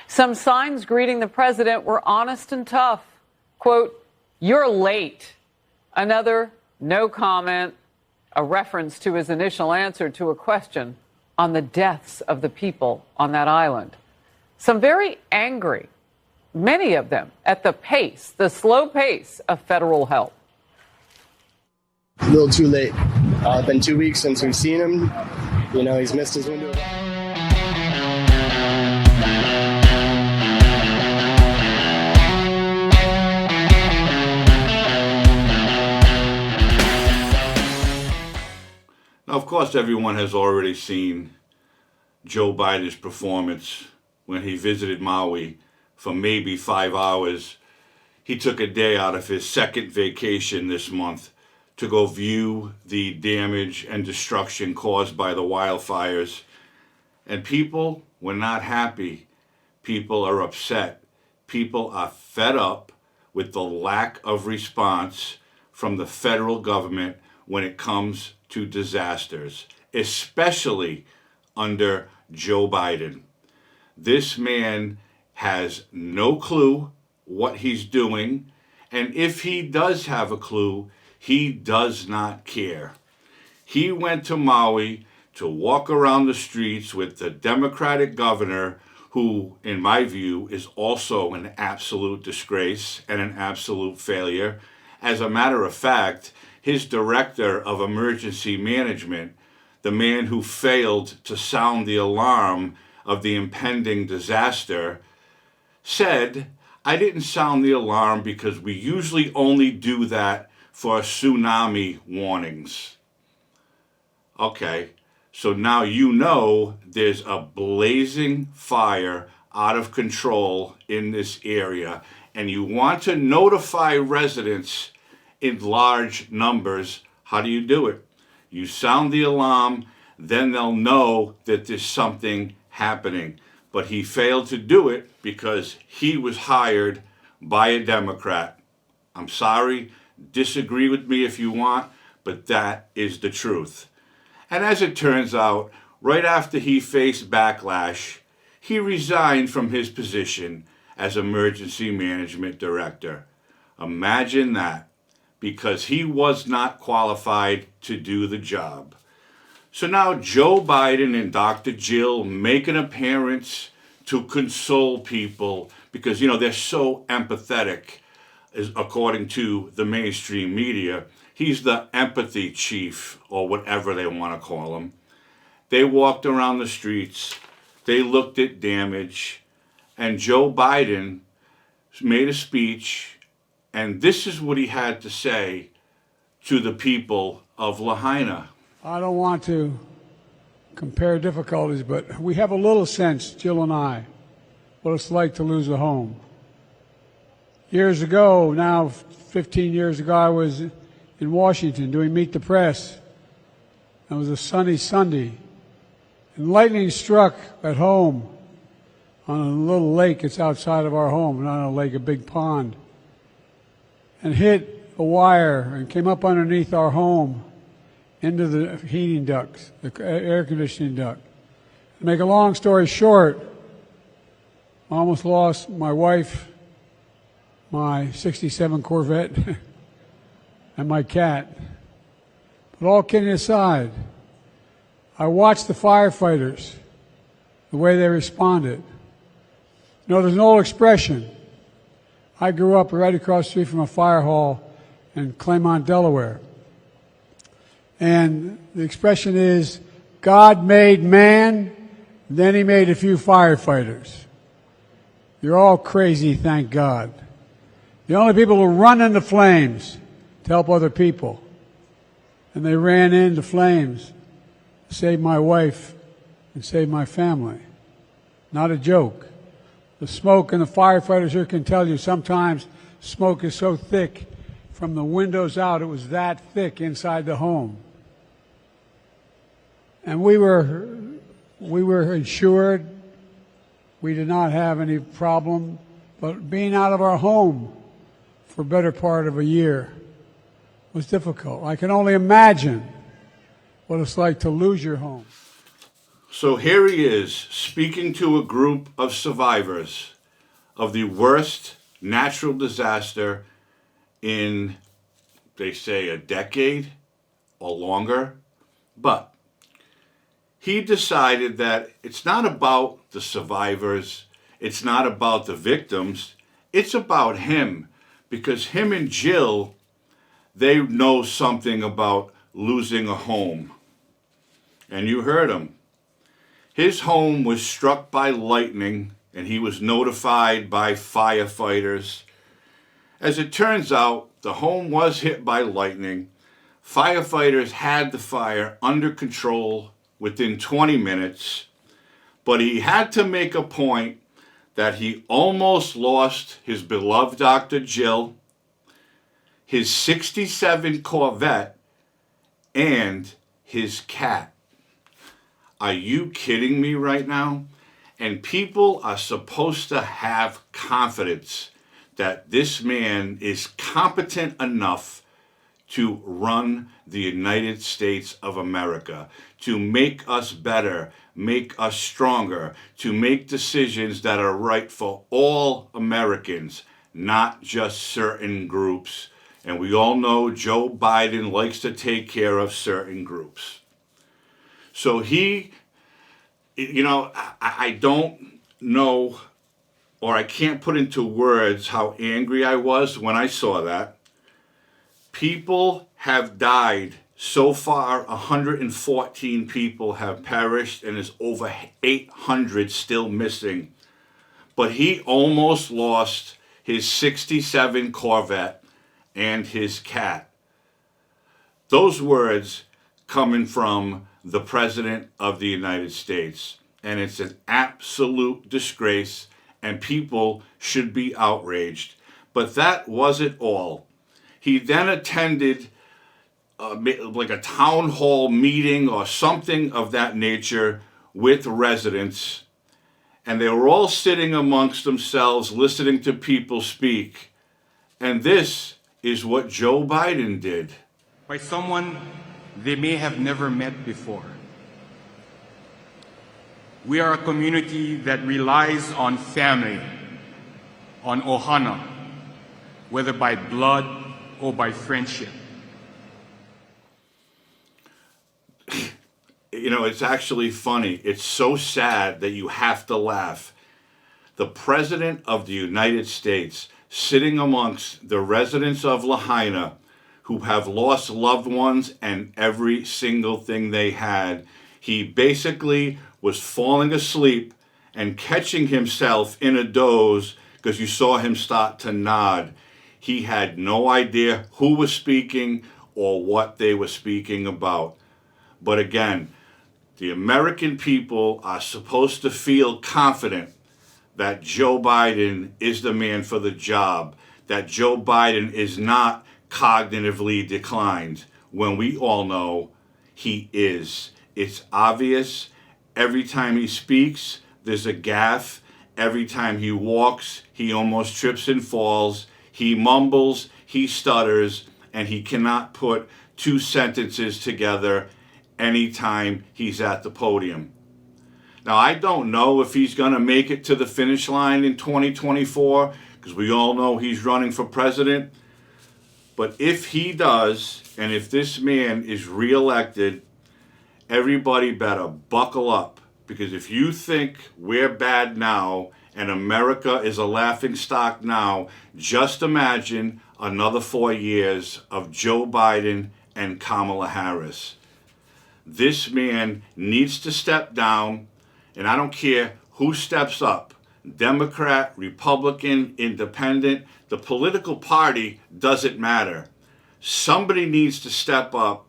Some signs greeting the president were honest and tough. Quote, "You're late." Another, no comment, a reference to his initial answer to a question on the deaths of the people on that island. Some very angry, many of them at the pace, the slow pace of federal help. A little too late. It's been 2 weeks since we've seen him. You know, he's missed his window. Now, of course, everyone has already seen Joe Biden's performance when he visited Maui for maybe 5 hours. He took a day out of his second vacation this month to go view the damage and destruction caused by the wildfires. And people were not happy. People are upset. People are fed up with the lack of response from the federal government when it comes to disasters, especially under Joe Biden. This man has no clue what he's doing, and if he does have a clue, he does not care. He went to Maui to walk around the streets with the Democratic governor, who, in my view, is also an absolute disgrace and an absolute failure. As a matter of fact, his director of emergency management, the man who failed to sound the alarm of the impending disaster, said, "I didn't sound the alarm because we usually only do that for tsunami warnings." Okay, so now you know there's a blazing fire out of control in this area, and you want to notify residents in large numbers. How do you do it? You sound the alarm, then they'll know that there's something happening. But he failed to do it because he was hired by a Democrat. I'm sorry, disagree with me if you want, but that is the truth. And as it turns out, right after he faced backlash, he resigned from his position as emergency management director. Imagine that, because he was not qualified to do the job. So now Joe Biden and Dr. Jill make an appearance to console people because, you know, they're so empathetic, according to the mainstream media. He's the empathy chief, or whatever they want to call him. They walked around the streets, they looked at damage, and Joe Biden made a speech, and this is what he had to say to the people of Lahaina. I don't want to compare difficulties, but we have a little sense, Jill and I, what it's like to lose a home. Years ago, now 15 years ago, I was in Washington doing Meet the Press. It was a sunny Sunday, and lightning struck at home on a little lake that's outside of our home, not a lake, a big pond, and hit a wire and came up underneath our home into the heating ducts, the air conditioning duct. To make a long story short, I almost lost my wife, my 67 Corvette, and my cat. But all kidding aside, I watched the firefighters, the way they responded. You know, there's an old expression. I grew up right across the street from a fire hall in Claymont, Delaware. And the expression is, God made man, then he made a few firefighters. You're all crazy, thank God. The only people who run into flames to help other people. And they ran into flames to save my wife and save my family. Not a joke. The smoke, and the firefighters here can tell you, sometimes smoke is so thick from the windows out, it was that thick inside the home. And we were insured. We did not have any problem. But being out of our home for a better part of a year was difficult. I can only imagine what it's like to lose your home. So here he is speaking to a group of survivors of the worst natural disaster in, they say, a decade or longer. But he decided that it's not about the survivors, it's not about the victims, it's about him. Because him and Jill, they know something about losing a home. And you heard him. His home was struck by lightning, and he was notified by firefighters. As it turns out, the home was hit by lightning. Firefighters had the fire under control within 20 minutes, but he had to make a point that he almost lost his beloved Dr. Jill, his 67 Corvette, and his cat. Are you kidding me right now? And people are supposed to have confidence that this man is competent enough to run the United States of America, to make us better, make us stronger, to make decisions that are right for all Americans, not just certain groups. And we all know Joe Biden likes to take care of certain groups. So he, I don't know, or I can't put into words how angry I was when I saw that. People have died. So far, 114 people have perished, and there's over 800 still missing. But he almost lost his 67 Corvette and his cat. Those words coming from the President of the United States. And it's an absolute disgrace, and people should be outraged. But that wasn't all. He then attended like a town hall meeting or something of that nature with residents. And they were all sitting amongst themselves listening to people speak. And this is what Joe Biden did. By someone they may have never met before. We are a community that relies on family, on ohana, whether by blood or by friendship. It's actually funny. It's so sad that you have to laugh. The President of the United States sitting amongst the residents of Lahaina who have lost loved ones and every single thing they had. He basically was falling asleep and catching himself in a doze because you saw him start to nod. He had no idea who was speaking or what they were speaking about. But again, the American people are supposed to feel confident that Joe Biden is the man for the job, that Joe Biden is not cognitively declined, when we all know he is. It's obvious. Every time he speaks, there's a gaffe. Every time he walks, he almost trips and falls. He mumbles, he stutters, and he cannot put two sentences together anytime he's at the podium. Now, I don't know if he's going to make it to the finish line in 2024, because we all know he's running for president. But if he does, and if this man is reelected, everybody better buckle up. Because if you think we're bad now and America is a laughingstock now, just imagine another 4 years of Joe Biden and Kamala Harris. This man needs to step down, and I don't care who steps up, Democrat, Republican, Independent, the political party doesn't matter. Somebody needs to step up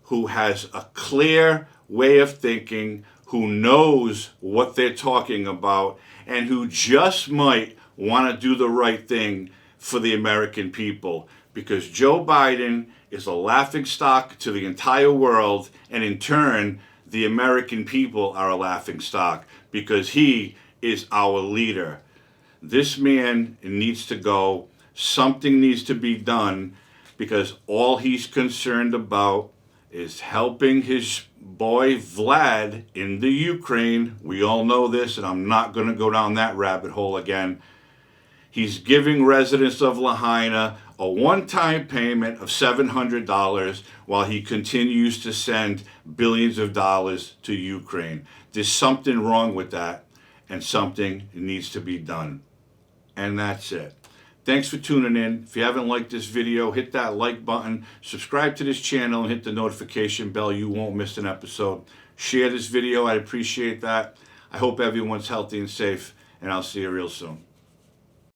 who has a clear way of thinking, who knows what they're talking about, and who just might want to do the right thing for the American people. Because Joe Biden is a laughingstock to the entire world, and in turn, the American people are a laughingstock because he is our leader. This man needs to go. Something needs to be done because all he's concerned about is helping his boy Vlad in the Ukraine, we all know this, and I'm not going to go down that rabbit hole again. He's giving residents of Lahaina a one-time payment of $700 while he continues to send billions of dollars to Ukraine. There's something wrong with that, and something needs to be done. And that's it. Thanks for tuning in. If you haven't liked this video, hit that like button, subscribe to this channel, and hit the notification bell. You won't miss an episode. Share this video. I'd appreciate that. I hope everyone's healthy and safe, and I'll see you real soon.